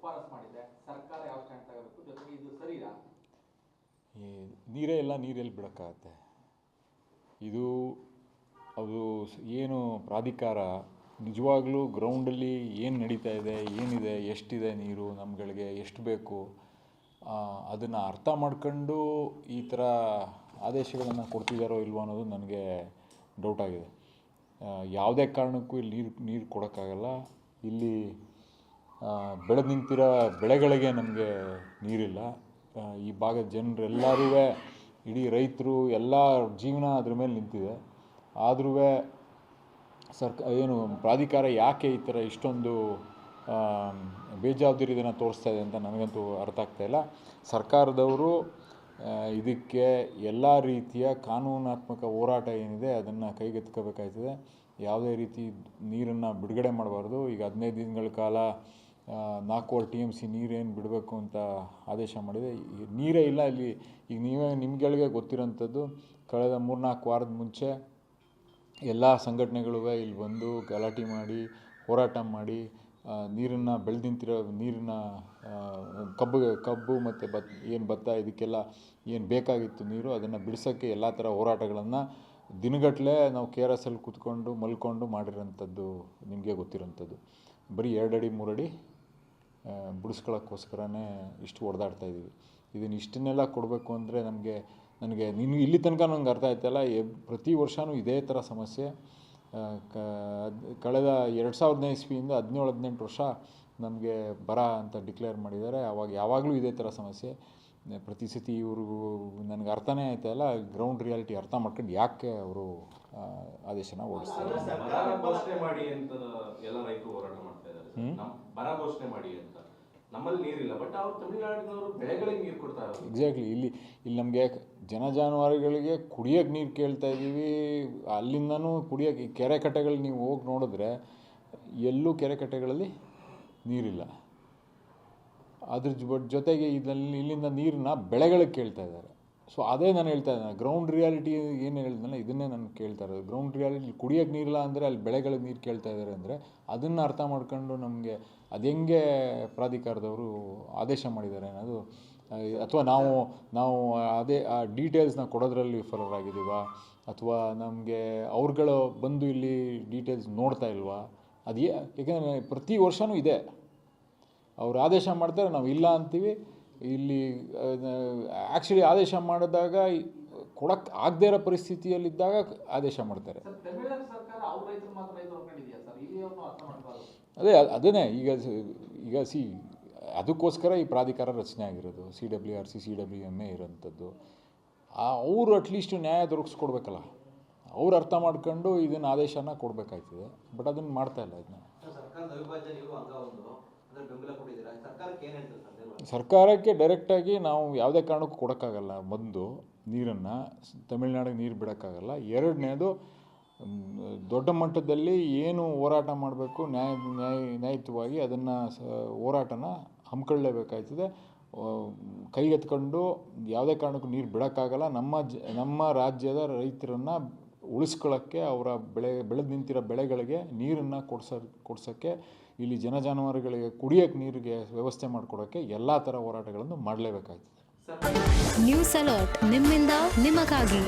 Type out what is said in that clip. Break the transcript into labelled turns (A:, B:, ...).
A: ಶಿಫಾರಸು ಮಾಡಿದೆ. ಸರ್ಕಾರ ಯಾವ ಸ್ಟ್ಯಾಂಡ್ ತಗೋಬೇಕು, ಜೊತೆಗೆ ಇದು ಸರಿನಾ?
B: ಈ ನೀರೇ ಇಲ್ಲ, ನೀರೆಲ್ಲಿ ಬಿಡೋಕ್ಕಾಗತ್ತೆ? ಇದು ಅದು ಏನು ಪ್ರಾಧಿಕಾರ ನಿಜವಾಗ್ಲೂ ಗ್ರೌಂಡಲ್ಲಿ ಏನು ನಡೀತಾ ಇದೆ, ಏನಿದೆ, ಎಷ್ಟಿದೆ ನೀರು, ನಮ್ಗಳಿಗೆ ಎಷ್ಟು ಬೇಕು, ಅದನ್ನು ಅರ್ಥ ಮಾಡ್ಕೊಂಡು ಈ ಥರ ಆದೇಶಗಳನ್ನು ಕೊಡ್ತಿದ್ದಾರೋ ಇಲ್ವೋ ಅನ್ನೋದು ನನಗೆ ಡೌಟ್ ಆಗಿದೆ. ಯಾವುದೇ ಕಾರಣಕ್ಕೂ ಇಲ್ಲಿ ನೀರು ಕೊಡೋಕ್ಕಾಗಲ್ಲ. ಇಲ್ಲಿ ಬೆಳೆದು ನಿಂತಿರೋ ಬೆಳೆಗಳಿಗೆ ನಮಗೆ ನೀರಿಲ್ಲ. ಈ ಭಾಗದ ಜನರೆಲ್ಲರೂ, ಇಡೀ ರೈತರು ಎಲ್ಲ ಜೀವನ ಅದ್ರ ಮೇಲೆ ನಿಂತಿದೆ. ಆದರೂ ಏನು ಪ್ರಾಧಿಕಾರ ಯಾಕೆ ಈ ಥರ ಇಷ್ಟೊಂದು ಬೇಜವಾಬ್ದಾರಿಯನ್ನು ತೋರಿಸ್ತಾ ಇದೆ ಅಂತ ನನಗಂತೂ ಅರ್ಥ ಆಗ್ತಾಯಿಲ್ಲ. ಸರ್ಕಾರದವರು ಇದಕ್ಕೆ ಎಲ್ಲ ರೀತಿಯ ಕಾನೂನಾತ್ಮಕ ಹೋರಾಟ ಏನಿದೆ ಅದನ್ನು ಕೈಗೆತ್ತಿಕೋಬೇಕಾಗ್ತದೆ. ಯಾವುದೇ ರೀತಿ ನೀರನ್ನು ಬಿಡುಗಡೆ ಮಾಡಬಾರ್ದು. ಈಗ 15 ದಿನಗಳ ಕಾಲ 4 TMC ನೀರೇನು ಬಿಡಬೇಕು ಅಂತ ಆದೇಶ ಮಾಡಿದೆ. ನೀರೇ ಇಲ್ಲ ಇಲ್ಲಿ. ಈಗ ನಿಮ್ಗಳಿಗೆ ಗೊತ್ತಿರೋಂಥದ್ದು, ಕಳೆದ 3-4 ವಾರದ ಮುಂಚೆ ಎಲ್ಲ ಸಂಘಟನೆಗಳು ಇಲ್ಲಿ ಬಂದು ಗಲಾಟೆ ಮಾಡಿ, ಹೋರಾಟ ಮಾಡಿ, ನೀರನ್ನು ಬೆಳೆದು ನಿಂತಿರೋ ನೀರಿನ ಕಬ್ಬು ಮತ್ತು ಭತ್ತ ಇದಕ್ಕೆಲ್ಲ ಏನು ಬೇಕಾಗಿತ್ತು ನೀರು, ಅದನ್ನು ಬಿಡಿಸೋಕ್ಕೆ ಎಲ್ಲ ಥರ ಹೋರಾಟಗಳನ್ನು ದಿನಗಟ್ಟಲೆ ನಾವು KRS ಅಲ್ಲಿ ಕೂತ್ಕೊಂಡು ಮಲ್ಕೊಂಡು ಮಾಡಿರೋಂಥದ್ದು ನಿಮಗೆ ಗೊತ್ತಿರೋಂಥದ್ದು. ಬರೀ 2 ಅಡಿ 3 ಅಡಿ ಬಿಡಿಸ್ಕೊಳ್ಳೋಕ್ಕೋಸ್ಕರನೇ ಇಷ್ಟು ಹೊಡೆದಾಡ್ತಾ ಇದ್ದೀವಿ. ಇದನ್ನು ಇಷ್ಟನ್ನೆಲ್ಲ ಕೊಡಬೇಕು ಅಂದರೆ ನನಗೆ ಇಲ್ಲಿ ತನಕ ನಂಗೆ ಅರ್ಥ ಆಯ್ತಲ್ಲ. ಪ್ರತಿ ವರ್ಷವೂ ಇದೇ ಥರ ಸಮಸ್ಯೆ. ಕಳೆದ 2015 ಇಸ್ವಿಯಿಂದ 17-18 ವರ್ಷ ನಮಗೆ ಬರ ಅಂತ ಡಿಕ್ಲೇರ್ ಮಾಡಿದ್ದಾರೆ. ಯಾವಾಗಲೂ ಇದೇ ಥರ ಸಮಸ್ಯೆ. ಪ್ರತಿ ಸತಿ ಇವ್ರಿಗೂ ನನಗೆ ಅರ್ಥನೇ ಆಯ್ತಾಯಿಲ್ಲ. ಗ್ರೌಂಡ್ ರಿಯಾಲಿಟಿ ಅರ್ಥ ಮಾಡ್ಕೊಂಡು ಯಾಕೆ ಅವರು ಆದೇಶನ ಓಡಿಸ್ತಾರೆ.
C: ಘೋಷಣೆ ಮಾಡಿ ಅಂತ ಎಲ್ಲ ರೈತರು ಹೋರಾಟ ಮಾಡ್ತಾ ಇದ್ದಾರೆ. ಬರ ಘೋಷಣೆ ಮಾಡಿ ಅಂತ. ನಮ್ಮಲ್ಲಿ ನೀರಿಲ್ಲ, ಬಟ್ ಅವ್ರು ತಮಿಳುನಾಡಿನವರು ಬೆಳೆಗಳಿಗೆ ನೀರು ಕೊಡ್ತಾ ಇದ್ದಾರೆ.
B: ಎಕ್ಸಾಕ್ಟ್ಲಿ. ಇಲ್ಲಿ ನಮಗೆ ಜಾನುವಾರುಗಳಿಗೆ ಕುಡಿಯೋಕ್ಕೆ ನೀರು ಕೇಳ್ತಾ ಇದ್ದೀವಿ. ಅಲ್ಲಿಂದನೂ ಕುಡಿಯೋಕ್ಕೆ ಕೆರೆ ಕಟ್ಟೆಗಳು ನೀವು ಹೋಗಿ ನೋಡಿದ್ರೆ ಎಲ್ಲೂ ಕೆರೆ ಕಟ್ಟೆಗಳಲ್ಲಿ ನೀರಿಲ್ಲ. ಅದ್ರ ಜೊತೆಗೆ ಇಲ್ಲಿಂದ ನೀರನ್ನ ಬೆಳೆಗಳಿಗೆ ಕೇಳ್ತಾ ಇದ್ದಾರೆ. ಸೊ ಅದೇ ನಾನು ಹೇಳ್ತಾ ಇದ್ದೇನೆ, ಗ್ರೌಂಡ್ ರಿಯಾಲಿಟಿ ಏನು ಹೇಳಿದ್ನಲ್ಲ ಇದನ್ನೇ ನಾನು ಕೇಳ್ತಾ ಇರೋದು. ಗ್ರೌಂಡ್ ರಿಯಾಲಿಟಿ ಕುಡಿಯೋಕ್ಕೆ ನೀರಿಲ್ಲ ಅಂದರೆ ಅಲ್ಲಿ ಬೆಳೆಗಳಿಗೆ ನೀರು ಕೇಳ್ತಾ ಇದ್ದಾರೆ ಅಂದರೆ ಅದನ್ನು ಅರ್ಥ ಮಾಡ್ಕೊಂಡು ನಮಗೆ ಅದು ಹೆಂಗೆ ಪ್ರಾಧಿಕಾರದವರು ಆದೇಶ ಮಾಡಿದ್ದಾರೆ ಅನ್ನೋದು, ಅಥವಾ ನಾವು ಅದೇ ಆ ಡೀಟೇಲ್ಸ್ನ ಕೊಡೋದ್ರಲ್ಲಿ ವಿಫಲರಾಗಿದ್ದೀವ, ಅಥವಾ ನಮಗೆ ಅವ್ರುಗಳು ಬಂದು ಇಲ್ಲಿ ಡೀಟೇಲ್ಸ್ ನೋಡ್ತಾ ಇಲ್ವಾ? ಯಾಕೆಂದರೆ ಪ್ರತಿ ವರ್ಷವೂ ಇದೆ. ಅವ್ರು ಆದೇಶ ಮಾಡ್ತಾರೆ, ನಾವು ಇಲ್ಲ ಅಂತೀವಿ. ಇಲ್ಲಿ ಆ್ಯಕ್ಚುಲಿ ಆದೇಶ ಮಾಡಿದಾಗ ಕೊಡಕ್ಕೆ ಆಗದೇ ಇರೋ ಪರಿಸ್ಥಿತಿಯಲ್ಲಿದ್ದಾಗ ಆದೇಶ ಮಾಡ್ತಾರೆ. ಅದೇ ಈಗ ಅದಕ್ಕೋಸ್ಕರ ಈ ಪ್ರಾಧಿಕಾರ ರಚನೆ ಆಗಿರೋದು. CWRC CWMA ಇರೋಂಥದ್ದು. ಅವರು ಅಟ್ಲೀಸ್ಟ್ ನ್ಯಾಯ ದೊರಕಿಸ್ಕೊಡ್ಬೇಕಲ್ಲ. ಅವ್ರು ಅರ್ಥ ಮಾಡ್ಕೊಂಡು ಇದನ್ನು ಆದೇಶನ ಕೊಡಬೇಕಾಯ್ತದೆ. ಬಟ್ ಅದನ್ನು ಮಾಡ್ತಾಯಿಲ್ಲ. ಇದನ್ನ ಸರ್ಕಾರಕ್ಕೆ ಡೈರೆಕ್ಟಾಗಿ ನಾವು ಯಾವುದೇ ಕಾರಣಕ್ಕೂ ಕೊಡೋಕ್ಕಾಗಲ್ಲ. ಒಂದು, ನೀರನ್ನು ತಮಿಳ್ನಾಡಿಗೆ ನೀರು ಬಿಡೋಕ್ಕಾಗಲ್ಲ. ಎರಡನೇದು, ದೊಡ್ಡ ಮಟ್ಟದಲ್ಲಿ ಏನು ಹೋರಾಟ ಮಾಡಬೇಕು ನ್ಯಾಯಯುತವಾಗಿ ಅದನ್ನು ಹೋರಾಟನ ಹಮ್ಮಿಕೊಳ್ಳಲೇಬೇಕಾಯ್ತದೆ. ಕೈಗೆತ್ಕೊಂಡು ಯಾವುದೇ ಕಾರಣಕ್ಕೂ ನೀರು ಬಿಡೋಕ್ಕಾಗಲ್ಲ. ನಮ್ಮ ರಾಜ್ಯದ ರೈತರನ್ನು ಉಳಿಸ್ಕೊಳ್ಳೋಕ್ಕೆ, ಅವರ ಬೆಳೆದು ನಿಂತಿರೋ ಬೆಳೆಗಳಿಗೆ ನೀರನ್ನು ಕೊಡ್ಸೋಕ್ಕೆ, ಇಲ್ಲಿ ಜಾನುವಾರುಗಳಿಗೆ ಕುಡಿಯೋಕ್ಕೆ ನೀರಿಗೆ ವ್ಯವಸ್ಥೆ ಮಾಡಿಕೊಡೋಕ್ಕೆ ಎಲ್ಲ ಥರ ಹೋರಾಟಗಳನ್ನು ಮಾಡಲೇಬೇಕಾಗ್ತದೆ.
D: ನ್ಯೂಸ್ ಅಲರ್ಟ್, ನಿಮ್ಮಿಂದ ನಿಮಗಾಗಿ.